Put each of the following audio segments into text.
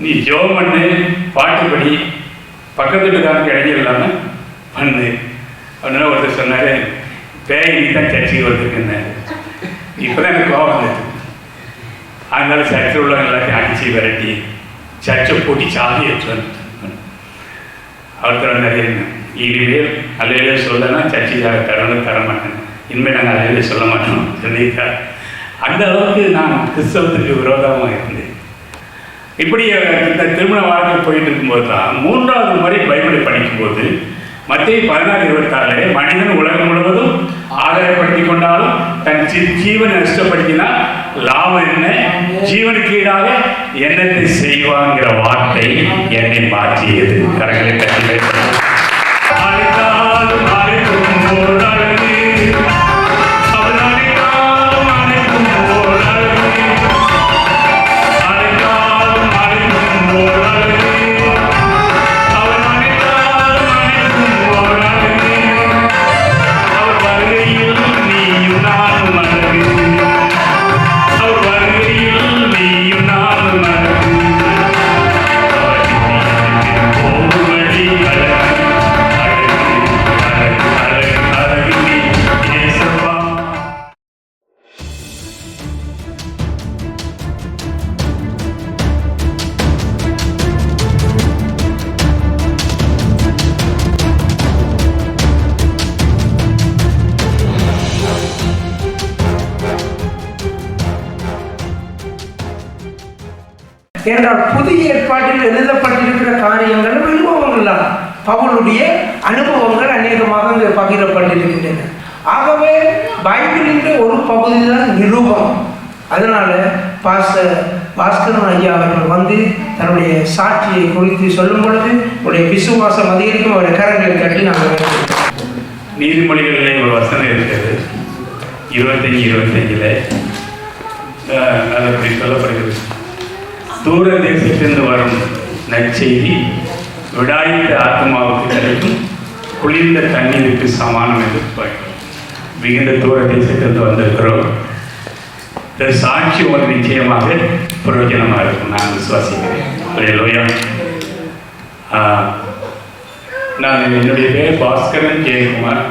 நீ ஜோம் பண்ணு, பாட்டுப்படி, பக்கத்து வீட்டுக்காரனுக்கு இடைஞ்சல் இல்லாமல் பண்ணு அப்படின்னா ஒருத்தர் சொன்னார், பேய் நீ தான் சர்ச்சைக்கு வந்துருக்குன்னாரு. இப்போ தான் எனக்கு கோபம் வந்துச்சு. அதனால சர்ச்சில் உள்ளவங்க எல்லாத்தையும் அடித்து விரட்டி சர்ச்சை பூட்டி சாதி வச்சு வந்துட்டு அவர் நிறைய இனிமேல் அலையிலே சொல்லலாம் சர்ச்சைக்காக தரணும் தரமாட்டேன், இனிமேல் நாங்கள் அலையிலே சொல்ல மாட்டோம் சொல்லியிருக்கார். அந்த அளவுக்கு நான் கிறிஸ்தவத்துக்கு விரோதமாக இருந்தேன். இப்படி இந்த திருமண வாழ்க்கை போயிட்டு இருக்கும்போது தான் 3வது முறை பைபிளை படிக்கும்போது மத்திய 16:26 மனிதன் உலகம் முழுவதும் ஆதாயப்படுத்தி கொண்டாலும் தன் ஜீவனை நஷ்டப்படுத்தினால் லாபம் என்ன, ஜீவனுக்கு ஈடாக என்னத்தை செய்வாங்கிற வார்த்தை என்னை மாற்றியது. கரங்களை தட்டி என்றால் புதிய ஏற்பாட்டில் எழுதப்பட்டிருக்கிற காரியங்கள் அனுபவங்கள் தான். பவுலுடைய அனுபவங்கள் அநேகமாக இங்கு பகிரப்பட்டிருக்கின்றன. ஆகவே பைபிளின் ஒரு பகுதி தான் நிரூபம். அதனால பாஸ்கரன் ஐயா அவர்கள் வந்து தன்னுடைய சாட்சியை குறித்து சொல்லும் பொழுது உடைய விசுவாசம் அதிகரிக்கும். அவருடைய கரங்களை கட்டி நாங்கள் நீதிமொழிகளிலே ஒரு வசனம் இருக்கிறது 25:25 அப்படி சொல்லப்படுகிறது, தூர தேசத்திலிருந்து வரும் நற்செய்தி விடாய்த்த ஆத்மாவுக்கு கிடைக்கும் குளிர்ந்த தண்ணீருக்கு சமானம் என்று பார்க்கிறோம். மிகுந்த தூர தேசத்திலிருந்து வந்திருக்கிறோம். இந்த சாட்சி ஒரு நிச்சயமாக பிரயோஜனமாக இருக்கும், நான் விசுவாசிக்கிறேன். நான் என்னுடைய பேர் பாஸ்கரன் ஜெயக்குமார்.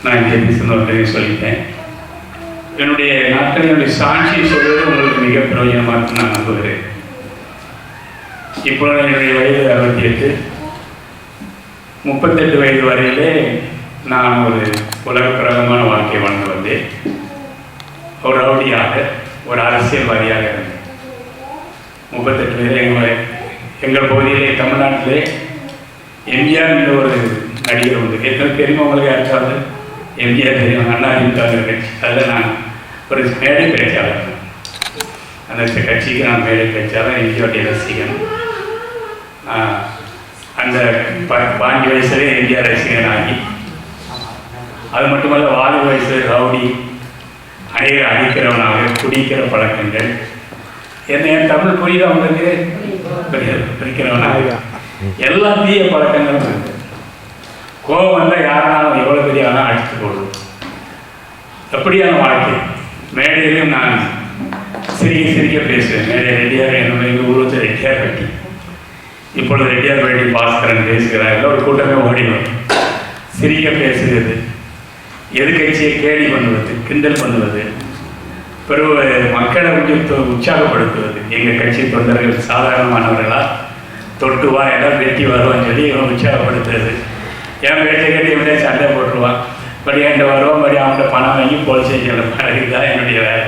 நான் சொன்ன சொல்லிட்டேன். என்னுடைய நாட்கள் என்னுடைய சாட்சி சொல்வது உங்களுக்கு மிக பிரயோஜனமாக இருக்கும் நான் நம்புகிறேன். இப்போ என்னுடைய வயது 68. 38 வயது வரையிலே நான் ஒரு உலகப்பிரகமான வாழ்க்கை வாழ்ந்து வந்தேன். ஒரு ரவுடியாக, ஒரு அரசியல்வாதியாக இருந்தேன். 38 வயது எங்கள் பகுதியிலே தமிழ்நாட்டிலே எம்ஜிஆர் என்ற ஒரு நடிகர் உண்டு. எத்தனை தெரியுமா உங்களுக்கு யாருக்காவது? எம்ஜிஆர் தெரியும், அண்ணா திமுக கட்சி. அதில் நான் ஒரு மேடை பேச்சாளர். அந்த கட்சிக்கு நான் மேடை பேச்சாளர், எம்ஜிஆருடைய ரசிகன். அந்த 5 வயசுலேயே எம்ஜிஆர் ரசிகன் ஆகி, அது மட்டுமல்ல வாலி வயசு ரவுடி, அநேகர் அடிக்கிறவனாக, குடிக்கிற பழக்கங்கள். என் தமிழ் புரியுதா உங்களுக்கு? பிரிக்கிறவனாக எல்லா தீய பழக்கங்களும் இருக்கு. கோபம் வந்தால் யாருனாலும் எவ்வளோ பெரிய ஆனால் அடித்து போடுவோம். அப்படியான வாழ்க்கை. மேடையிலையும் நான் சிரிக்க பேசுவேன். மேடை ரெட்டியார், என்னுடைய எங்கள் ஊருக்கு ரெட்டியார் பேட்டி. இப்பொழுது ரெட்டியார் பேட்டி பாஸ்கரன் பேசுகிறார்கள். ஒரு கூட்டமே ஓடிடும். சிரிக்க பேசுகிறது, எதிர்கட்சியை கேலி பண்ணுவது, கிண்டல் பண்ணுவது, பிறகு மக்களை கொஞ்சம் உற்சாகப்படுத்துவது. எங்கள் கட்சி தொண்டர்கள் சாதாரணமானவர்களா, தொட்டுவா எல்லாம் வெட்டி வருவான்னு சொல்லி இவன் உற்சாகப்படுத்துறது. என் பேச்சை கேட்டு இவனே சண்டை போட்டுருவான். படி என்கிட்ட வருவான், படி அவன்கிட்ட பணம் வாங்கி போலீஸ் ஸ்டேஷனில் இதுதான் என்னுடைய வேலை.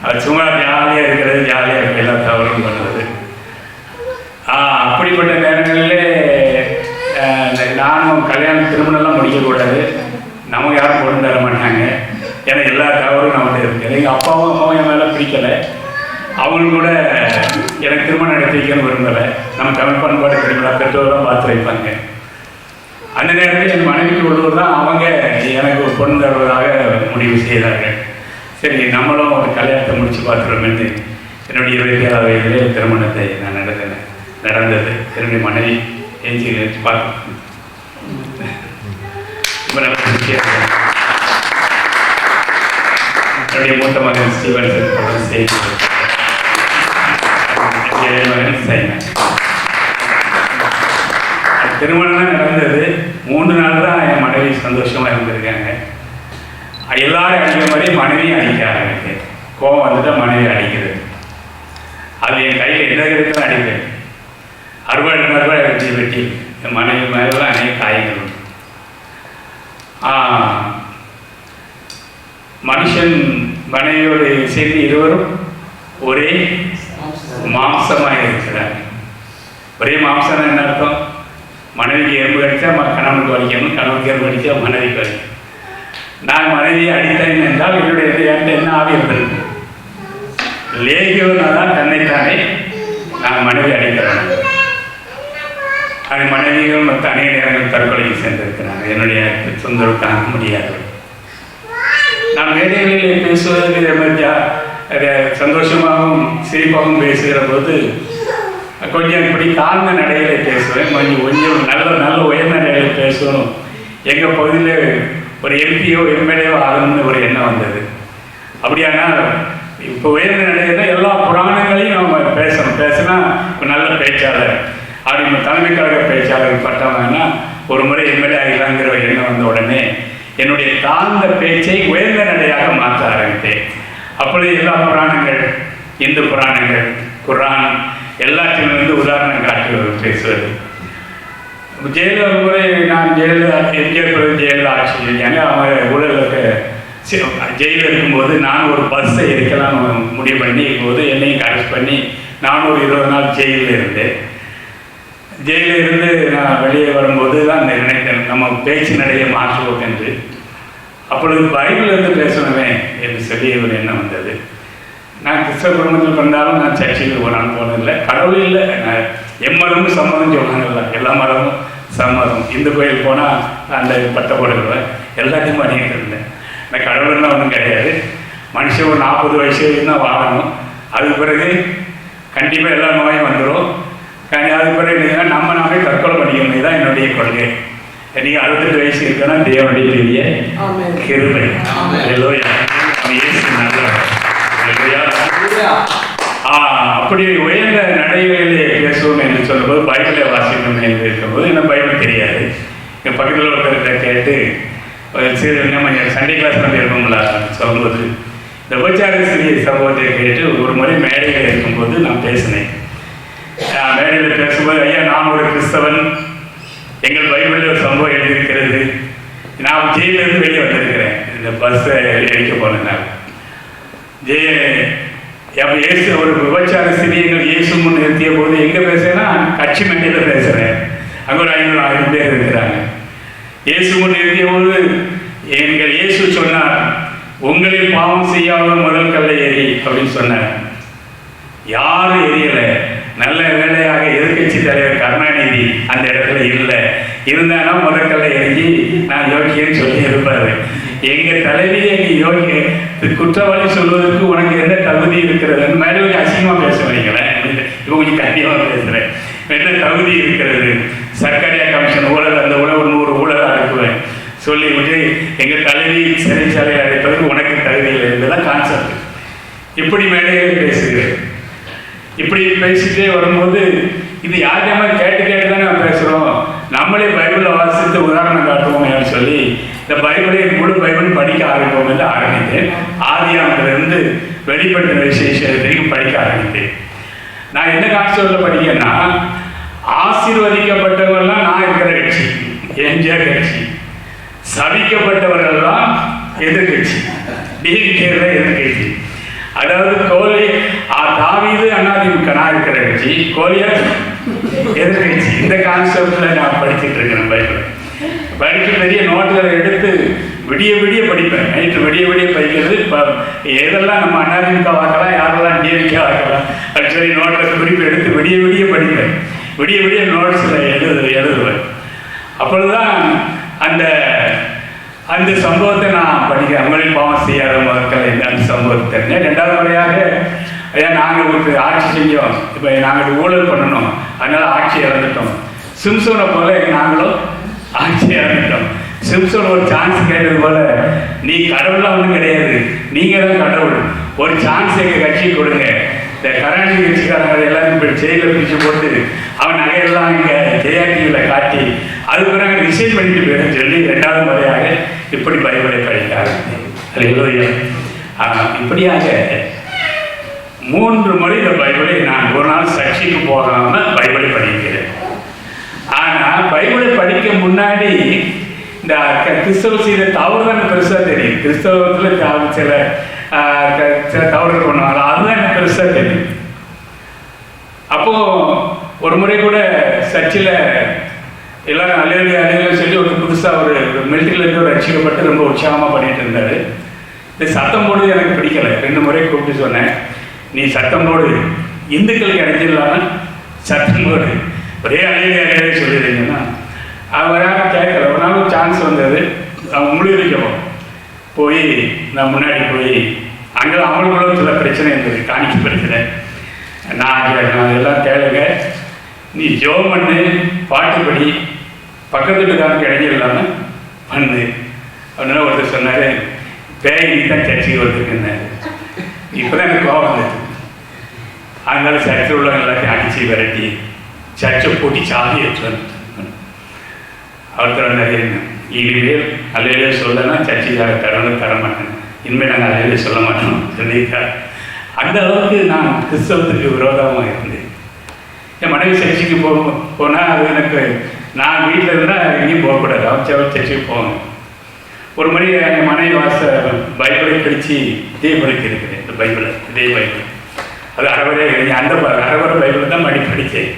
அது சும்மா ஜாலியாக இருக்கிறது, ஜாலியாக இருக்க எல்லாம் தவறும் பண்ணுவது. அப்படிப்பட்ட நேரங்களில் நானும் கல்யாணம் திருமணம்லாம் முடிக்கக்கூடாது, நமக்கு யாரும் பொண்ணு தர மாட்டாங்க. ஏன்னா எல்லா தவறும் நம்மகிட்ட இருக்குது. எங்கள் அப்பாவும் என் மேலே பிடிக்கலை. அவங்களும் கூட எனக்கு திருமணம் நடத்தி வைக்கணும்னு விரும்பலை. நம்ம தமிழ் பண்பாடு திருமணம் பெற்றோர்லாம் பார்த்து வைப்பாங்க. அந்த நேரத்தில் என் மனைவிக்கு உள்ளவர் தான் அவங்க எனக்கு ஒரு பொண்ணு தருவதாக முடிவு செய்தார்கள். சரி, நம்மளும் ஒரு கல்யாணத்தை முடித்து பார்த்துருவோம்னு என்னுடைய 27 வயதிலே திருமணத்தை நான் நடந்தது. என்னுடைய மனைவி ஏஞ்சி பார்த்து ரொம்ப நல்ல திருப்தியாக என்னுடைய மூத்த மகன் ஸ்டீவன் செய்தி மகன் சைமன். திருமணம் நடந்தது 3 நாள் தான் என் மனைவி சந்தோஷமாக இருந்திருக்காங்க. எல்லாரும் அடிக்கிற மாதிரி மனைவியும் அடிக்க ஆரம்பித்தேன். கோவம் வந்துட்டு மனைவி அடிக்கிறது. அது என் கையில் எந்த இடத்துல அடிப்பேன். 60 ரூபாய் வெட்டி என் மனைவி மேலாம் அநேக காயங்கள் உண்டு. மனுஷன் மனைவியோடு சேர்ந்து இருவரும் ஒரே மாம்சமாக இருக்கிறாங்க. ஒரே மாம்சம் என்ன அர்த்தம்? மனைவிக்கு எறும்பு கடித்தா கணவனுக்கு வலிக்கணும், கணவனுக்கு எறும்பு கடித்தா மனைவிக்கு வலிக்கணும். நான் மனைவியை அடித்தேன் என்றால் என்னுடைய என்கிட்ட என்ன ஆவி இருந்திருக்கு? லேகியோனா தான் தன்னைத்தானே நான் மனைவி அடிக்கிறேன். அது மனைவியும் மற்ற அநேக நேரங்கள் தற்கொலைக்கு சென்றிருக்கிறாங்க. என்னுடைய சொந்தம் தாங்க முடியாது. நான் மேடைகளில் பேசுவது சந்தோஷமாகவும் சிரிப்பாகவும் பேசுகிற போது கொஞ்சம் இப்படி தாழ்ந்த நடையில பேசுவேன். கொஞ்சம் நல்ல உயர்ந்த நடையில் பேசணும். எங்கள் பகுதியில் ஒரு எம்பியோ எம்எல்ஏவோ ஆகணும்னு ஒரு எண்ணம் வந்தது. அப்படியானால் இப்போ உயர்ந்த நடையில் எல்லா புராணங்களையும் நம்ம பேசினா நல்ல பேச்சாளர் அப்படி தலைமை கழக பேச்சாளர் பட்டவங்கன்னா ஒரு முறை எம்எல்ஏ ஆகலாங்கிற எண்ணம் வந்த உடனே என்னுடைய தாழ்ந்த பேச்சை உயர்ந்த நடையாக மாற்ற ஆரம்பித்தேன். அப்பொழுது எல்லா புராணங்கள், இந்து புராணங்கள், குரான் எல்லாத்திலிருந்து உதாரணம் காட்டி பேசுவது. ஜெயலலிதா முறை நான் ஜெயலலிதா ஆட்சி செஞ்சாங்க. அவங்க ஊழலுக்கு ஜெயிலில் இருக்கும்போது நான் ஒரு பஸ்ஸை எடுக்கலாம் முடிவு பண்ணி போது என்னையும் அரெஸ்ட் பண்ணி நானும் ஒரு 20 நாள் ஜெயிலில் இருந்தேன். ஜெயிலில் இருந்து நான் வெளியே வரும்போது தான் நினைத்தேன் நம்ம பேச்சு நடையை மாற்றுவோம் என்று. அப்பொழுது பைபிளிலிருந்து பேசணுமே என்று சொல்லி ஒரு எண்ணம் வந்தது. நான் கிறிஸ்தவ குடும்பத்தில் பிறந்தாலும் நான் சர்ச்சைக்கு ஒரு போனதில்லை. கடவுள் இல்லை, எம்மதமும் சம்மதம் சொல்லுவாங்கல்ல, எல்லா மதமும் சம்மதம். இந்து கோயில் போனால் அந்த பட்டை போடுவேன், எல்லாத்தையும் பண்ணிக்கிட்டு இருந்தேன். நான் கடவுள்லாம் ஒன்றும் கிடையாது. மனுஷன் ஒரு 40 வயசு தான் வாழணும். அதுக்கு பிறகு கண்டிப்பாக எல்லா நோயும் வந்துடும். அதுக்கு பிறகு நாமே தற்கொலை பண்ணிக்கணும். இதுதான் என்னுடைய கொள்கை. நீங்கள் 68 வயசு இருக்குன்னா தேவனுடைய பெரிய கிருபை. அப்படி உயர்ந்த நடைகளிலே பேசுவோம் என்று சொல்லும்போது பைபிளை வாசிக்கணும் என்று இருக்கும்போது என்ன பைபிள் தெரியாது. என் பக்கத்தில் ஒருத்தர்கிட்ட கேட்டு நம்ம சண்டே கிளாஸ் வந்து இருக்கும்ல சொல்லும்போது இந்த உபச்சாரஸ்திரிய சம்பவத்தை கேட்டு ஒரு முறை மேடையில் இருக்கும்போது நான் பேசினேன். மேடையில் பேசும்போது ஐயா நான் ஒரு கிறிஸ்தவன், எங்கள் பைபிளில் ஒரு சம்பவம் எழுதியிருக்கிறது, நான் ஜெயிலிருந்து வெளியே வந்திருக்கிறேன் இந்த பஸ்ஸை அடிக்க போனேன். இயேசு ஒரு விபச்சார ஸ்திரீகள் இயேசு முன் நிறுத்திய போது எங்கே பேசுறேன்னா கட்சி மண்டியில் பேசுகிறேன். அங்கே ஒரு 500-1000 பேர் இருக்கிறாங்க. இயேசு முன் நிறுத்திய போது எங்கள் இயேசு சொன்னார், உங்களில் பாவம் செய்யாத முதல் கல்லை எரி அப்படின்னு சொன்னார். யாரும் எரியலை. நல்ல வேலையாக எதிர்கட்சி தலைவர் கருணாநிதி அந்த இடத்துல இல்லை. இருந்தானா முதற்கல்ல எரிஞ்சு நான் யோகியன்னு சொல்லி இருப்பாரு. எங்கள் தலைவி எங்கள் யோகிய குற்றவாளி சொல்வதற்கு உனக்கு எந்த தகுதி இருக்கிறது? மேலே கொஞ்சம் அசிங்கமாக பேச வைங்களேன், இப்போ கொஞ்சம் கண்டிப்பாக பேசுகிறேன். என்ன தகுதி இருக்கிறது? சர்க்காரியா கமிஷன் ஊழல், அந்த ஊழல் 100 ஊழல் அனுப்புவேன் சொல்லி விட்டு எங்கள் தலைவி சிறைச்சாலை அடைப்பதற்கு உனக்கு தகுதியில் இருந்ததான் கான்செப்ட். இப்படி மேடையில் பேசுகிறேன். இப்படி பேசிட்டே வரும்போது இது யாருமே கேட்டு தானே நம்ம பேசுகிறோம், நம்மளே பைபிளை வாசித்து உதாரணம் காட்டுவோம் சொல்லி இந்த பைபிளை முழு பைபிள் படிக்க ஆரம்பிப்போம் என்று ஆரம்பித்தேன். ஆதியாகமத்திலிருந்து வெளிப்படுத்தின விசேஷத்தையும் படிக்க ஆரம்பித்தேன். நான் என்ன கான்செப்டில் படிக்கன்னா, ஆசீர்வதிக்கப்பட்டவர்கள்லாம் நான் இருக்கிற கட்சி எம்ஜிஆர் கட்சி, சபிக்கப்பட்டவர்கள்லாம் எதிர்கட்சி டிஎம்கேல எதிர்கட்சி. அதாவது கோலி தாவீது அதிமுக நான் இருக்கிற கட்சி, கோலியார் எதிர்கட்சி. இந்த கான்செப்டில் நான் படிச்சுட்டு இருக்கிறேன். பைபிளை படித்து பெரிய நோட்டுகளை எடுத்து விடிய படிப்பேன். நைட்டு விடிய படிக்கிறது. இப்போ எதெல்லாம் நம்ம அதிமுக வாக்கலாம், யாரெல்லாம் டிஎம்கே வாக்கலாம் அப்படின்னு சொல்லி நோட்டில் குறிப்பு எடுத்து விடிய படிப்பேன். விடிய நோட்ஸில் எழுதுவேன். அப்பொழுதுதான் அந்த சம்பவத்தை நான் படிக்கிறேன். நம்மளில் பாவம் செய்யாத மக்கள் அந்த சம்பவத்தை. 2வது முறையாக நாங்கள் ஒரு ஆட்சி செஞ்சோம், இப்போ நாங்கள் ஊழல் பண்ணணும், அதனால ஆட்சி இழந்துட்டோம். சிம்சோனை போல நாங்களும் ஆட்சி இழந்துட்டோம். சிம்சோன் ஒரு சான்ஸ் கேட்டது போல, நீ கடவுள்லாம் ஒன்றும் கிடையாது, நீங்கள் தான் கடவுள், ஒரு சான்ஸ் எங்கள் கட்சி கொடுங்க. இந்த கருணாநிதி கட்சிக்காரங்க எல்லாரும் செயலில் பிடிச்சி போட்டு அவன் நகையெல்லாம் இங்கே ஜெயா டிவியில் காட்டி அது பிறகு ரிசைன் பண்ணிட்டு போயிடும் சொல்லி 2வது முறையாக இப்படி பைபிளை படிக்க ஆரம்பித்தேன். இப்படியாக 3 முறை இந்த பைபிளை நான் ஒரு நாள் சர்ச்சைக்கு போகாமல் பைபிளை படிக்கிறேன். ஆனால் பைபிளை படிக்க முன்னாடி இந்த கிறிஸ்தவ செய்த தவறு தான் பெருசாக தெரியும். கிறிஸ்தவத்தில் சில தவறுகள் பண்ணுவாங்க, அதுதான் எனக்கு பெருசாக தெரியும். அப்போது ஒரு முறை கூட சர்ச்சில் எல்லாரும் அலையில சொல்லி ஒரு புதுசாக ஒரு மிலிட்டரியில் இருந்து ஒரு ரசிக்கப்பட்டு ரொம்ப உற்சாகமாக பண்ணிட்டு இருந்தார். இந்த சத்தம் போடுறது எனக்கு பிடிக்கலை. 2 முறை கூப்பிட்டு சொன்னேன், நீ சத்தம் போடு, இந்துக்களுக்கு இடைஞ்சிடலாமல் சத்தம் போடு, ஒரே அலையிலே சொல்லிடுறீங்கன்னா அவர் யாரும் கேட்கல. ஒரு நாள் சான்ஸ் வந்தது, அவங்க முடிவு போய் நான் முன்னாடி போய் அங்கே அவங்களுக்குள்ள சில பிரச்சனை இருந்தது, காணிக்க பிரச்சனை. நான் எல்லாம் கேளுங்க, நீ ஜோம் பண்ணு, பாட்டுப்படி, பக்கத்து வீட்டுக்காரனுக்கு இடைஞ்ச இல்லாமல் பண்ணு அப்படின்னா ஒருத்தர் சொன்னார், பேய் நீ தான் சர்ச்சைக்கு வந்துருக்குன்னாரு. இப்போ தான் எனக்கு கோபம் வந்தது. அதனால சர்ச்சில் உள்ளவங்க எல்லாத்தையும் அடித்து விரட்டி சர்ச்சை பூட்டி சாதி எடுத்து அவர் தரந்தாரு. இனிமேல் அலையிலே சொல்லனா சர்ச்சைக்காக தர மாட்டேன், இனிமேல் நாங்கள் அலையிலே சொல்ல மாட்டோம் சொல்லியிருக்கார். அந்த அளவுக்கு நான் கிறிஸ்தவத்துக்கு விரோதமாக இருந்தேன். என் மனைவி சர்ச்சைக்கு போனால் அது எனக்கு, நான் வீட்டில் இருந்தால் எங்கேயும் போகக்கூடாது, அவன் சர்ச்சைக்கு போவேன். ஒரு முறை என் மனைவி பைபிளை கழித்து இதேபடிக்கு இருக்கிறேன். இந்த பைபிளை இதே பைபிள் அது அறவரே அந்த அறவரை பைபிளை தான் படித்தேன்.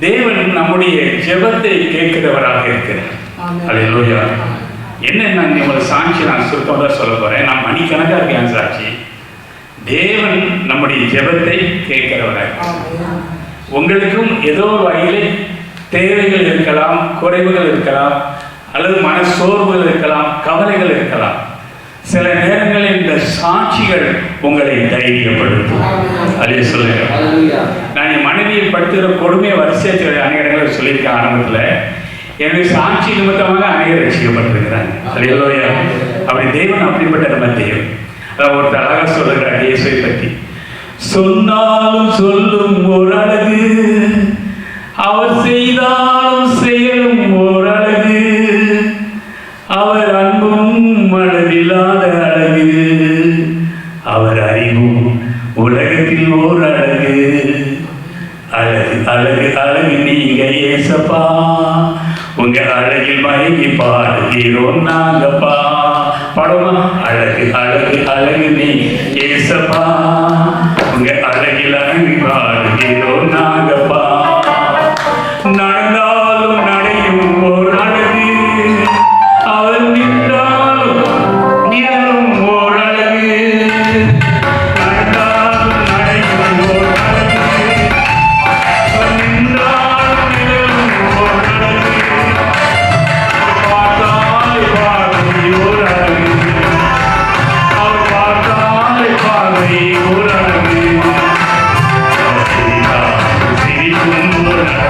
தேவன் நம்முடைய ஜெபத்தை கேட்கிறவராக இருக்கிறார். அல்லேலூயா. என்ன நான் சாட்சி நான் சுருக்கமாக சொல்ல போகிறேன். நான் மணிக்கணக்காக இருக்கேன் சாட்சி. தேவன் நம்முடைய ஜெபத்தை கேட்கிறவராக. உங்களுக்கும் ஏதோ வகையில் தேவைகள் இருக்கலாம், குறைவுகள் இருக்கலாம், அல்லது மன சோர்வுகள் இருக்கலாம், கவலைகள் இருக்கலாம். சில நேரங்களில் இந்த சாட்சிகள் உங்களை தைரியப்படுத்தும். அதே சொல்லுங்க. நான் என் மனைவியை படுத்துகிற கொடுமையை வரிசையை அநேக இடங்களில் சொல்லியிருக்கேன் ஆரம்பத்தில். எனவே சாட்சி நிமித்தமாக அநேகர் ரசிக்கப்பட்டிருக்கிறாங்க. அல்லேலூயா. அப்படி தேவன் அப்படிப்பட்ட நம்ம தேவன். அதான் ஒருத்தர் அழகாக சொல்லுகிறார் இயேசுவை பற்றி. சொன்னாலும் சொல்லும் ஒரு அழகு, அவர் செய்தாலும் செயலும் ஒரு அழகு, அவர் அன்பும் அளவில்லாத அழகு, அவர் அறிவும் உலகத்தில் ஓர் அழகு. அழகு அழகு அழகு நீங்க ஏசப்பா, உங்க அழகில் மயங்கி பாடுகிறோம் நாங்கப்பா. பாடுமா? அழகு அழகு அழகு நீ ஏசப்பா, உங்க அழகில் அழகி பாடுகிறோம் நாங்கப்பா. நடந்தாலும் நடையும் ஓர் அழகு, அவர் நின்றாலும் நிழலும் ஓர் அழகு. நடந்தாலும் நடையும் ஓர் அழகு, நின்றாலும் நிழலும் ஓர் அழகு. பார்த்தாய் பார்வை ஓர் அழகு, அவர் பார்த்தாய் பார்வை ஓர் அழகு, சிரிக்கும் ஓர் அழகு.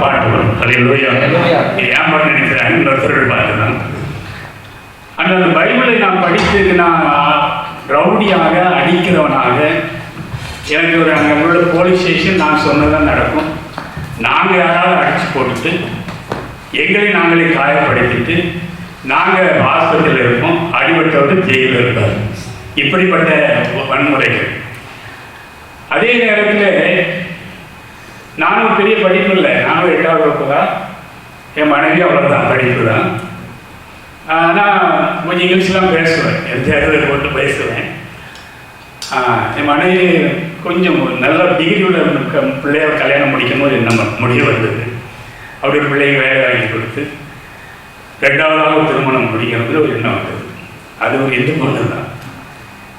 பாட்டு வரும். அல்லேலூயா. ஏன் பாட்டு நினைக்கிறாங்க இன்னொருத்தர்கள் பார்த்துதான். அந்த பைபிளை நான் படித்து நான் ரவுடியாக அடிக்கிறவனாக, எனக்கு ஒரு அங்கே உள்ள போலீஸ் ஸ்டேஷன் நான் சொன்னதான் நடக்கும். நான் நாங்கள் யாராவது அடித்து போட்டுட்டு எங்களை நாங்களே காயப்படுத்திட்டு நாங்கள் ஆஸ்பத்திரியில் இருப்போம், அடிபட்டவர் ஜெயிலில் இருப்பார். இப்படிப்பட்ட வன்முறைகள். அதே நேரத்தில் நானும் பெரிய படிப்பு இல்லை, நானும் 8வது வகுப்பு தான், என் மனைவி அவ்வளோதான் படிப்பு தான். ஆனால் கொஞ்சம் இங்கிலீஷ்லாம் பேசுவேன், எதாவது போட்டு பேசுவேன். என் மனைவி கொஞ்சம் நல்ல டிகிரி உள்ள பிள்ளைய கல்யாணம் முடிக்கும்போது என்ன முடிவு வந்தது. அப்படி ஒரு பிள்ளைக்கு வேலை வாங்கி கொடுத்து 2வது திருமணம் முடிக்கணுங்கிற ஒரு எண்ணம் வந்தது. அது ஒரு எந்த பொண்ணு தான்.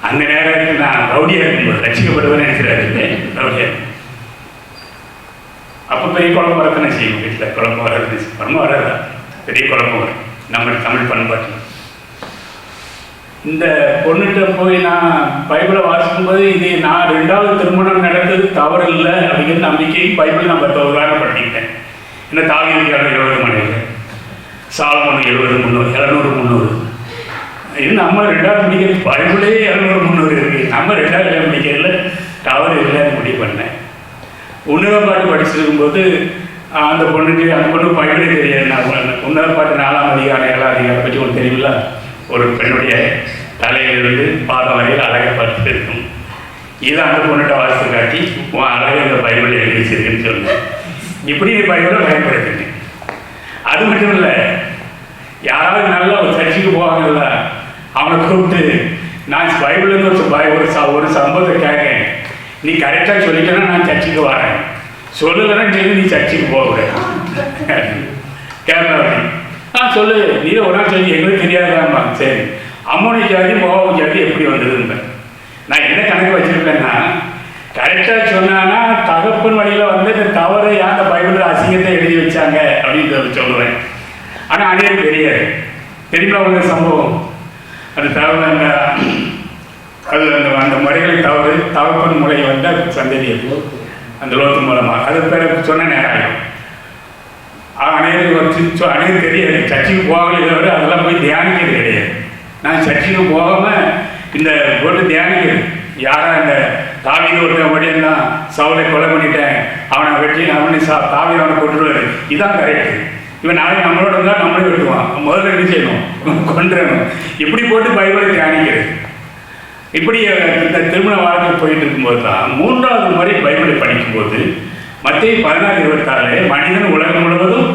அந்த நேரத்தில் நான் ரவுடியாக இருக்கும்போது ரசிக்கப்படுவேன்னு நினைக்கிறாரு. ரவுடியாக அப்போ பெரிய குழப்பம் வரத்தானே செய்யும். வீட்டில் குழப்பம் வராது, பணமும் வராதா, பெரிய குழப்பம் வரும் நம்ம தமிழ் பண்பாட்டில். இந்த பொண்ணுகிட்ட போய் நான் பைபிளை வாசிக்கும்போது இது நான் 2வது திருமணம் நடந்தது தவறு இல்லை அப்படிங்கிற நம்பிக்கை பைபிள் நான் உதாரணப்படுத்திக்கிட்டேன். ஏன்னா தாவீதுக்கு 70 மனைவி, சாலமோன் 70 300 700 இது நம்ம 2வது முடிக்கிறது பைபிளே 700 300 இருக்கு. நம்ம 2வது முடிக்கிறதுல தவறு இல்லைன்னு முடிவு பண்ணேன். உன்னத பாட்டு படிச்சிருக்கும்போது அந்த பொண்ணு பைபிளே தெரியாது. உன்னத பாட்டு 4ஆம் அதிகாரம் 7ஆம் அதிகாரம் பற்றி ஒன்று தெரியுமில்ல. ஒரு பெண்ணுடைய தலையிலிருந்து பாதம் வரையில் அழகை பார்த்துட்டு இருக்கும். இதை அந்த பொண்ணுகிட்ட வாசித்து காட்டி உன் அழகை இந்த பைபிள் எழுதி வச்சிருக்குன்னு சொல்லுவேன். இப்படி பைபிளை பயன்படுத்தினேன். அது மட்டும் இல்லை, யாராவது நல்லா ஒரு சர்ச்சுக்கு போவாங்கல்ல, அவனை கூப்பிட்டு நான் பைபிள்னு ஒரு சம்பவத்தை கேட்கேன், நீ கரெக்டாக சொல்லிட்டேன்னா நான் சர்ச்சுக்கு வரேன், சொல்லலைன்னா நீ சர்ச்சுக்கு போகிறேன் கேரளாவில். சொல்லு, நீ ஒரு நாள் சொல்லி எங்களுக்கு தெரியாதாம்மா. சரி, அம்மோனி ஜாதி மோக ஜாதி எப்படி வந்ததுன்னு நான் என்ன கணக்கு வச்சிருப்பேன்னா, கரெக்டாக சொன்னான்னா தகப்பன் வழியில் வந்து இந்த தவறு அந்த பைபிள் அசிங்கத்தை எழுதி வச்சாங்க அப்படின்னு சொல்லுவேன். ஆனால் அநேகம் தெரியாது. தெரியுமா உள்ள சம்பவம்? அந்த தவறு அந்த முறைகளை தவறு தகப்பன் முறை வந்து சந்ததி அந்த லோத்து மூலமாக அது பேர் சொன்ன நேரம் ஆகிடும். அநேகம் தெரியாது. சர்ச்சுக்கு போகல, இதை விட அதெல்லாம் போய் தியானிக்கிறது கிடையாது. நான் சர்ச்சுக்கு போகாமல் இந்த போட்டு தியானிக்கிறது. யாரா இந்த தாவீது ஒருத்தன் ஓடினா சவுலை கொலை பண்ணிட்டேன், அவனை வெட்டி அவனை தாவீது அவனை கொண்டுருவாரு, இதான் கரெக்டு. இவன் நாளைக்கு நம்மளோட இருந்தால் நம்மளே வெட்டுவான், முதல்ல என்ன செய்யணும், கொண்டுறணும். இப்படி போட்டு பைபிளை தியானிக்கிறது. இப்படி இந்த திருமண வாழ்க்கை போயிட்டு இருக்கும்போது தான் 3வது முறை பைபிளை படிக்கும்போது மத்திய 16:26 மனிதன் உலகம் முழுவதும்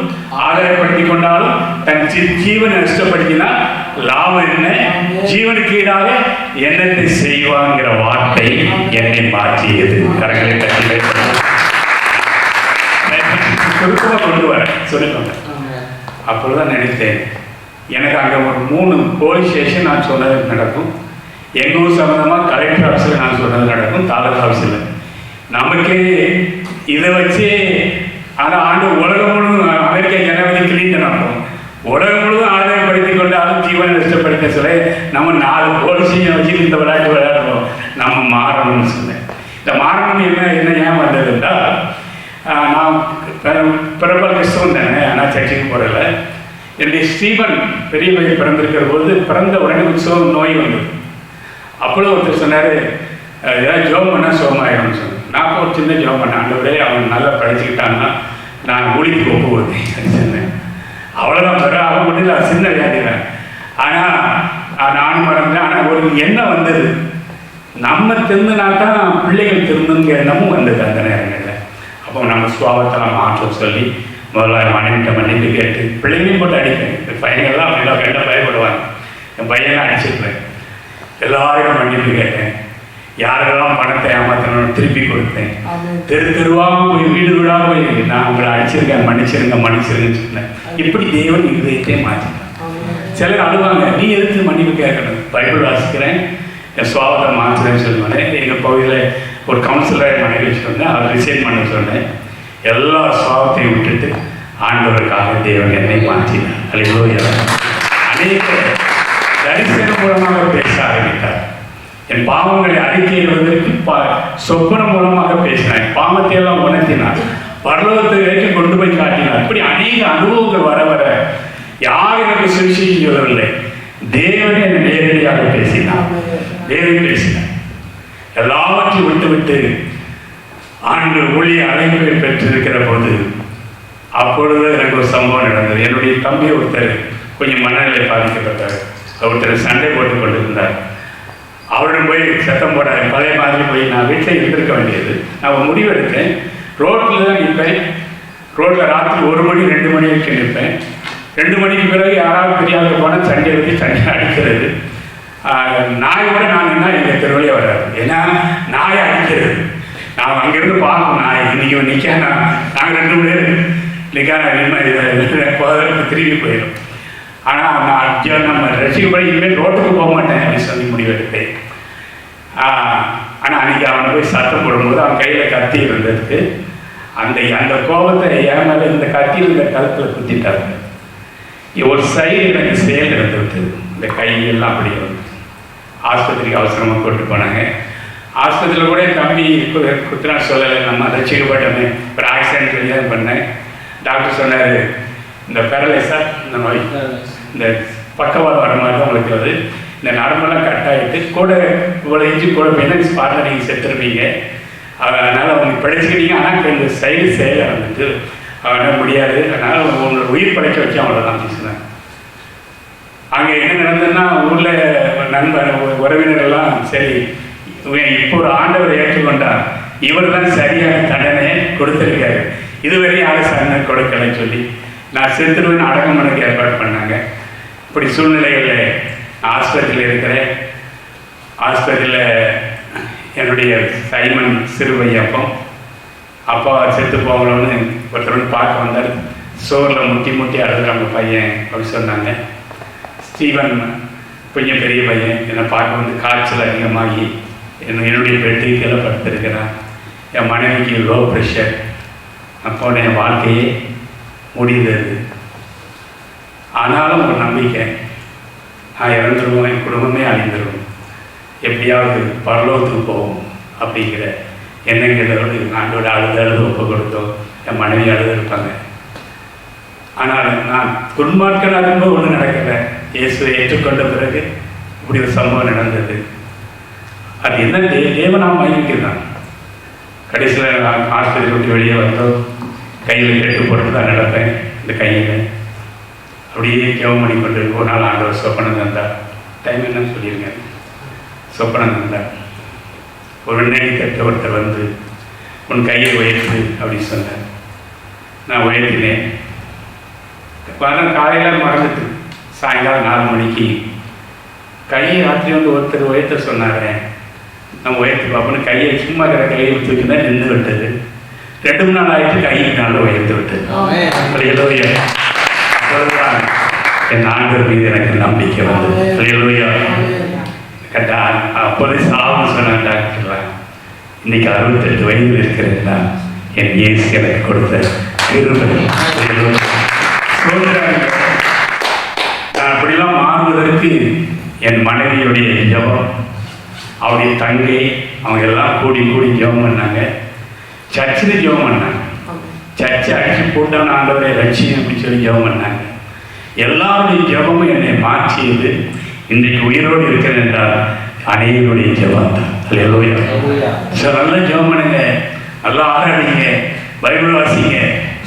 ஆதாயப்படுத்திக் கொண்டாலும் தன் ஜீவனை நஷ்டப்படுத்தினால் லாபம் என்ன, ஜீவனுக்கு ஈடாக என்னத்தை செய்வாங்கிற வார்த்தை என்னை மாற்றியது. கரங்களை தட்டி சுருக்கமாக கொண்டு வர சொல்லிக்கோங்க. அப்பொழுதுதான் நினைத்தேன், எனக்கு அங்கே ஒரு 3 போலீஸ் ஸ்டேஷன் நான் சொன்னது நடக்கும், எங்கள் ஊர் சம்பந்தமாக கலெக்டர் ஆஃபீஸில் நான் சொன்னது நடக்கும், தாலுகா ஆஃபீஸில். நமக்கு இதை வச்சு ஆனால் உலகம் முழுவதும் அமெரிக்கா ஜனாதிபதி கிளின்டன் ஆகும், உலகம் முழுவதும் ஆதாயப்படுத்தி கொண்டாலும் ஜீவனை நஷ்டப்படுத்த சொல்ல நம்ம 4 போலீஸையும் வச்சு இந்த விளையாட்டு விளையாடுறோம். நம்ம மாறணும்னு சொன்னேன். இந்த மாறணும் என்ன ஏன் வந்ததுன்னா, நான் பிறப்பால் கிறிஸ்தவன் தானே, ஆனால் சர்ச்சைக்கு போகிறல. என்னுடைய ஸ்டீபன் பெரிய பையன் பிறந்திருக்கிற போது பிறந்த உடனே உற்சவம் நோய் வந்தது. அப்பொழுது ஒருத்தர் சொன்னார், ஏதாவது ஜோம் பண்ணால் சோமாயிடும்னு சொன்னேன். நான் ஒரு சின்ன ஜோம் பண்ணேன், ஆண்டவரே அவன் நல்லா படிச்சுக்கிட்டான்னா நான் ஊழிக்கு ஒப்புவேன் சொன்னேன். அவ்வளோதான், பெற அவன் முடியல, சின்ன வியாதிதான். ஆனால் நானும் மறந்தேன். ஆனால் ஒரு எண்ணம் வந்தது, நம்ம திருந்தினா தான் பிள்ளைகள் திருந்துங்கிற எண்ணமும் வந்தது அந்த நேரங்களில். அப்போ நம்ம சுவாபத்தெல்லாம் மாற்றம் சொல்லி முதல்ல மனைவிட்ட மன்னிப்பு கேட்டு பிள்ளைங்களையும் போட்டு அடிப்பேன். இந்த பையன்கள்லாம் அப்படிலாம் கரெக்டாக பயப்படுவாங்க. என் பையன்லாம் அடிச்சிருப்பேன். எல்லாருக்கும் மன்னிப்பு கேட்டேன். யாரெல்லாம் பணத்தை ஏமாத்தணும் திருப்பி கொடுத்தேன். தெருவாக போய் வீடு வீடாக போய் நான் உங்களை அடிச்சிருக்கேன், மன்னிச்சிருங்கன்னு சொன்னேன். இப்படி தேவன் இதயத்தை மாற்றிட்டேன். சிலர் அழுவாங்க, நீ எதுக்கு மன்னிப்பு கேட்கணும், பைபிள் வாசிக்கிறேன், என் சுவாபத்தை மாற்றுறேன்னு சொல்லுவேன். எங்கள் பகுதியில் ஒரு கவுன்சிலரை மனைவி சொன்னேன், அவர் ரிசைன் பண்ண சொன்னேன். எல்லா சுவாபத்தையும் விட்டுட்டு ஆண்டவருக்காக தேவன் என்னை மாற்றினார். அல்லேலூயா. அநேக தரிசனம் மூலமாக பேச ஆரம்பித்தார். என் பாவங்களை அறிக்கையிடுவதற்கு சொப்பனம் மூலமாக பேசினார். பாவத்தை எல்லாம் உணர்த்தினார். பரலோகத்தை வரைக்கும் கொண்டு போய் காட்டினார். இப்படி அநேக அனுபவங்கள் வர வர யார் எனக்கு சுவிசேஷம் சொல்லவில்லை, தேவனே என்னை நேரடியாக பேசினார். தேவன் பேசினார். எல்லாவற்றையும் விட்டுவிட்டு ஆண்டு ஒளி அழைப்பை பெற்றிருக்கிற போது அப்பொழுது எனக்கு ஒரு சம்பவம் நடந்தது. என்னுடைய தம்பி ஒருத்தர் கொஞ்சம் மனநிலை பாதிக்கப்பட்டார். ஒருத்தர் சண்டை போட்டு கொண்டு இருந்தார். அவரிடம் போய் சத்தம் போட பழைய மாதிரி போய் நான் வீட்டில் இருந்திருக்க வேண்டியது. நான் முடிவு எடுத்தேன். ரோட்டில் தான் நிற்பேன். ரோட்டில் ராத்திரி 1 மணி 2 மணி வரைக்கும் நிற்பேன். 2 மணிக்கு பிறகு யாராவது பெரியாவது போனால் சண்டை வச்சு சண்டை அடிக்கிறது. நாய் கூட நான் என்ன எங்கள் தெருவிலே வராது. ஏன்னா நாயை அடிக்கிறது. நான் அங்கேருந்து பார்க்கணும். நாய் இன்னைக்கு நிற்க நாங்கள் 2 மணி நேரம் நிற்க திரும்பி போயிடும். ஆனால் நான் நம்ம ரசிக்கப்படி இனிமேல் ரோட்டுக்கு போக மாட்டேன் அப்படின்னு சொல்லி முடிவெடுத்தேன். ஆனால் அன்றைக்கி அவனை போய் சத்தம் போடும்போது அவன் கையில் கத்தி இருந்ததுக்கு அந்த கோபத்தை என் மேலே இந்த கத்தி இருந்த கழுத்தில் குத்திட்டாங்க. ஒரு சைடு எனக்கு செயல் இருந்துவிட்டு இந்த கையெல்லாம் அப்படியே வந்து ஆஸ்பத்திரிக்கு அவசரமாக கூட்டு போனாங்க. ஆஸ்பத்திரியில் கூட தம்பி குத்துனா சொல்லலை, நம்ம ரசிக்கப்பட்டமே ஒரு ஆக்சிடென்ட் சொல்லி தான் பண்ணேன். டாக்டர் சொன்னார், இந்த பேரலைஸாக இந்த நோய் இந்த பக்கவாதம் வர மாதிரி தான் உங்களுக்கு வருது. இந்த நரம்பெல்லாம் கட் ஆகிட்டு கூட இவ்வளோ இன்ச்சு கூட போயின்னா ஸ்பாட்டில் நீங்கள் செத்துருப்பீங்க. அதனால் அவங்க படிச்சுக்கிட்டீங்க. ஆனால் இந்த சைடு செயலை வந்துட்டு அவனால் முடியாது. அதனால் உங்களை உயிர் படைக்க வச்சு அவ்வளோதான் பேசுனேன். அங்கே என்ன நடந்ததுன்னா ஊரில் நண்பர் உறவினர்கள்லாம் சரி இப்போ ஒரு ஆண்டவர் ஏற்றுக்கொண்டார், இவர் தான் சரியான தண்டனை கொடுத்துருக்காரு, இதுவரை யாரும் சண்டனை கொடுக்கலைன்னு சொல்லி நான் செத்துருவேன்னு அடக்கம் பண்ணக்கு ஏற்பாடு பண்ணாங்க. இப்படி சூழ்நிலைகளில் ஆஸ்பத்திரியில் இருக்கிறேன். ஆஸ்பத்திரியில் என்னுடைய சைமன் சிறுபையப்பம் அப்பா செத்து போகணும்னு ஒருத்தர் பார்க்க வந்தார். சோரில் முட்டி அழுதுறாங்க பையன் அப்படின்னு சொன்னாங்க. ஸ்டீவன் கொஞ்சம் பெரிய பையன் என்னை பார்க்க வந்து காய்ச்சல் அதிகமாகி என்னுடைய பெட்டுக்கெல்லாம் படுத்திருக்கிறான். என் மனைவிக்கு லோ ப்ரெஷர். அப்போ என் வாழ்க்கையே முடிந்தது. ஆனாலும் ஒரு நம்பிக்கை, நான் இறந்துருவோம், என் குடும்பமே அழிந்துடும், எப்படியாவது பரலோகத்துக்கு போவோம் அப்படிங்கிற எண்ணங்களோடு நாட்டோட அழுது ஒப்பு கொடுத்தோம். என் மனைவி அழுது இருப்பாங்க. ஆனால் நான் துன்மார்க்கனாக இருக்கும்போது ஒன்றும் நடக்கலை. இயேசுவை ஏற்றுக்கொண்ட பிறகு இப்படி ஒரு சம்பவம் நடந்தது. அது என்ன தேவனாம் மகிழ்க்கிறான். கடைசியில் ஆஸ்பத்திரி விட்டு வெளியே வந்தோம். கையில் கெட்டு போட்டு தான் நடப்பேன். இந்த கையில் அப்படியே ஜெபம் பண்ணி கொண்டு ஒரு நாள் ஆண்டவர் சொப்பனம் தந்தார். டைம் என்னன்னு சொல்லியிருங்க. சொப்பனம் தந்தார். ஒரு வெண்ணெய் கட்ட ஒருத்தர் வந்து உன் கையை உயர்த்து அப்படின்னு சொன்னார். நான் உயர்த்தினேன். காலையில் மறந்துட்டு சாயங்காலம் 4 மணிக்கு கையை ராத்திரி வந்து ஒருத்தர் உயர்த்த சொன்னார். நம்ம உயர்த்தி பார்ப்போன்னு கையை சும்மா இருக்கிற கையை தூக்கி தான் நின்று விட்டது. 2 நாள் ஆகிட்டு கையை நாளில் உயர்த்து விட்டது. என் ஆண்டவர் மீது எனக்கு நம்பிக்கை வந்தது. கேட்டா அப்போதே சாவுன்னு சொன்ன டாக்டர், இன்னைக்கு 68 வயதில் இருக்கிறேன்னா என் இயேசு எனக்கு கொடுத்த கிருபை. நான் அப்படிலாம் மாறுவதற்கு என் மனைவியுடைய ஜெபம், அவருடைய தங்கை, அவங்க எல்லாம் கூடி ஜெபம் பண்ணாங்க. சர்ச்சில் ஜெபம் பண்ணாங்க. சர்ச்சை அடிச்சு போட்டவன ஆண்டவரை ரட்சியம் அப்படின்னு சொல்லி ஜெபம் பண்ணாங்க. எல்லாருடைய ஜெபமும் என்னை மாற்றியது. இன்றைக்கு உயிரோடு இருக்கிறேன் என்றால் அனைவருடைய ஜெபம் தான். நல்ல ஜெபம் பண்ணுங்க, நல்லா ஆராதிங்க, பைபிள் வாசிங்க,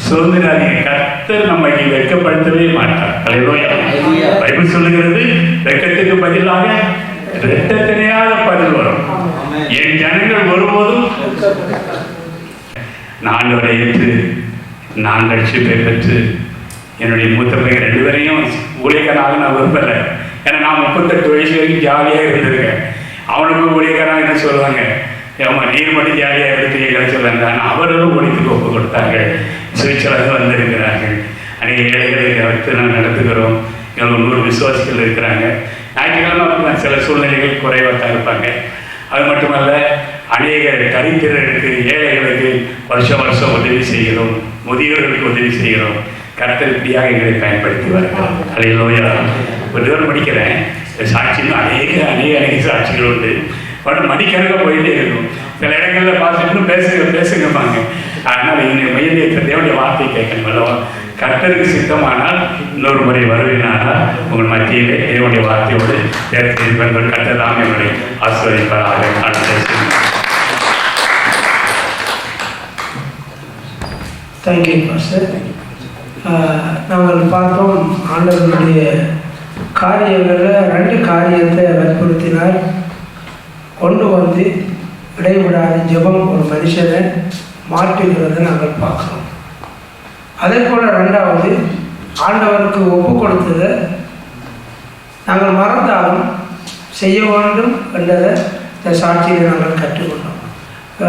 சுதந்திராதீங்க. கர்த்தர் நம்மை வெட்கப்படுத்தவே மாட்டார். பைபிள் சொல்லுகிறது, வெட்கத்துக்கு பதிலாக இரட்டத்தனையாக பதில் வரும். என் ஜனங்கள் ஒருபோதும் ஆண்டவரை ஏற்று நான் ரட்சிப்பை பெற்று என்னுடைய மூத்த பையன் 2 பேரையும் ஊழியக்காரனாக நான் விரும்பலை. ஏன்னா நான் 38 வயசு வரைக்கும் ஜாலியாக இருந்திருக்கேன். அவனுக்கும் ஊழியக்காரனாக என்ன சொல்லுவாங்க, ஏமா நீர் மட்டும் ஜாலியாக எடுத்துக்கலை சொல்லுவாங்க. ஆனால் அவர்களும் ஒழித்துக்கு ஒப்பு கொடுத்தாங்க. சுவிட்சர்லாந்து வந்திருக்கிறார்கள். அநேக ஏழைகளை வைத்து நான் நடத்துகிறோம். எங்களுக்கு 100 விசுவாசிகள் இருக்கிறாங்க. ஞாயிற்றுக்கிழமை சில சூழ்நிலைகள் குறைவாக தான் இருப்பாங்க. அது மட்டுமல்ல, அநேக தரித்திரர்களுக்கு, ஏழைகளுக்கு வருஷம் உதவி செய்கிறோம். முதியோர்களுக்கு உதவி செய்கிறோம். கர்த்தர் இப்படியாக எங்களை பயன்படுத்தி வருகிறோம். அல்லேலூயா. ஒரு தூரம் படிக்கிறேன். சாட்சியும் அநேக சாட்சிகள் உண்டு. பட் மணிக்கணக்காக போயிட்டே இருக்கும். சில இடங்களில் பார்த்துட்டு பேசுங்கம்பாங்க. அதனால் இந்த மையத்தை தேவனுடைய வார்த்தை கேட்கணும் அல்லவா. கர்த்தருக்கு சித்தமானால் இன்னொரு முறை வருவேனானால் உங்கள் மத்தியிலே தேவனுடைய வார்த்தையோடு தேர்ந்தெடுப்பவர்கள் கர்த்தர் தான் எங்களை ஆசீர்வதிப்பாராக. Thank you, Pastor. நாங்கள் பார்த்தோம் ஆண்டவருடைய காரியங்களில் 2 காரியத்தை வற்புறுத்தினார். கொண்டு வந்து இடைவிடாத ஜெபம் ஒரு மனுஷனை மாற்றுகிறத நாங்கள் பார்க்குறோம். அதே போல் 2வது ஆண்டவருக்கு ஒப்பு கொடுத்ததை நாங்கள் மறந்தாலும் செய்ய வேண்டும் என்றதை இந்த சாட்சியை நாங்கள் கற்றுக்கொண்டோம்.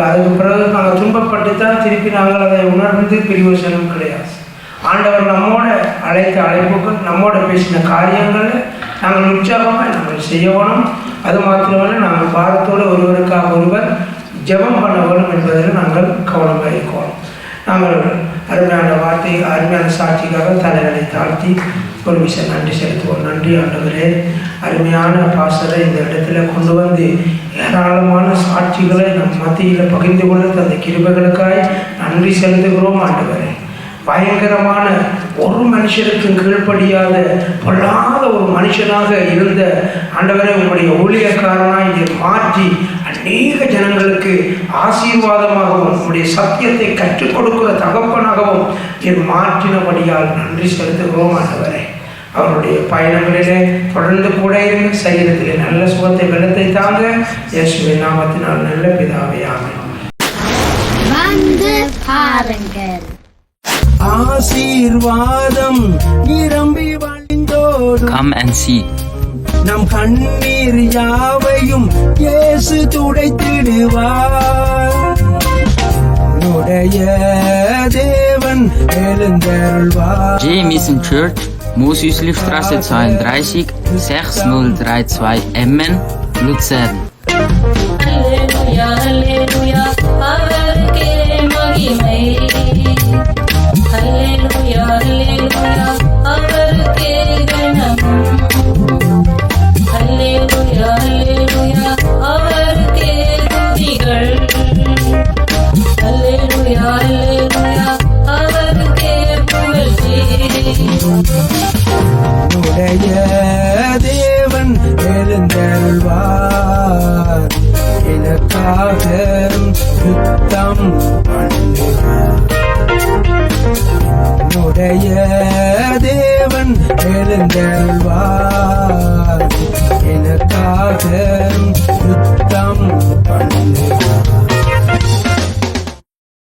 அதுக்கு பிறகு நாங்கள் துன்பப்பட்டு தான் திருப்பி நாங்கள் அதை உணர்ந்து பிரியோசனம் கிடையாது. ஆண்டவர் நம்மோட அழைத்த அழைப்புகள், நம்மோட பேசின காரியங்களில் நாங்கள் உற்சாகமாக நாங்கள் செய்யணும். அது மாத்திரமல்ல, நாங்கள் பாரத்தோடு ஒருவருக்காக ஒருவர் ஜெபம் பண்ண வேண்டும் என்பதில் நாங்கள் கவனமாக இருக்கணும். நாங்கள் அருமையான வார்த்தை, அருமையான சாட்சிக்காக தலைகளை தாழ்த்தி ஒரு விஷயம் நன்றி செலுத்துவோம். நன்றி ஆண்டவரே, அருமையான பாசரை இந்த இடத்துல கொண்டு வந்து ஏராளமான சாட்சிகளை நம் மத்தியில் பகிர்ந்து கொள்ள அந்த கிருபைகளுக்காய் நன்றி செலுத்துகிறோம் ஆண்டவரே. பயங்கரமான ஒரு மனுஷனுக்கு கீழ்ப்படியாத பொல்லாத ஒரு மனுஷனாக இருந்த ஆண்டவரே, உங்களுடைய ஊழியக்காரனாய் இதை மாற்றி அநேக ஜனங்களுக்கு ஆசீர்வாதமாகவும் உங்களுடைய சத்தியத்தை கற்றுக் கொடுக்கிற தகப்பனாகவும் இதை மாற்றினபடியால் நன்றி செலுத்துகிறோம் ஆண்டவரே. அவருடைய பயணங்களிலே தொடர்ந்து கூட இருந்து சரீரத்திலே நல்ல சுகத்தை வெள்ளத்தை தாங்க இயேசுவின் நாமத்தினால் நல்ல பிதாவே ஆமென். ஆசீர்வாதம் நிரம்பி வழிந்தோடும். Come and see. நம் கண்ணீர் யாவையும் இயேசு துடைத்திடுவார். உடைய தேவன் எழுந்தருள்வார். J. Mission Church, Mosüslistraße 32, 6032 Emmen, Luzern. Halleluja, Halleluja, அவருக்கே மகிமை. Halleluja, Halleluja, அவருக்கே கனம். Halleluja, Halleluja, அவருக்கே துதிகள். Halleluja, Halleluja, அவருக்கே புகழ்ச்சி. உடைய தேவன் எழுந்தருள்வார். எனக்காக யுத்தம் பண்ணுவார். உடைய தேவன் எழுந்தருள்வார். எனக்காக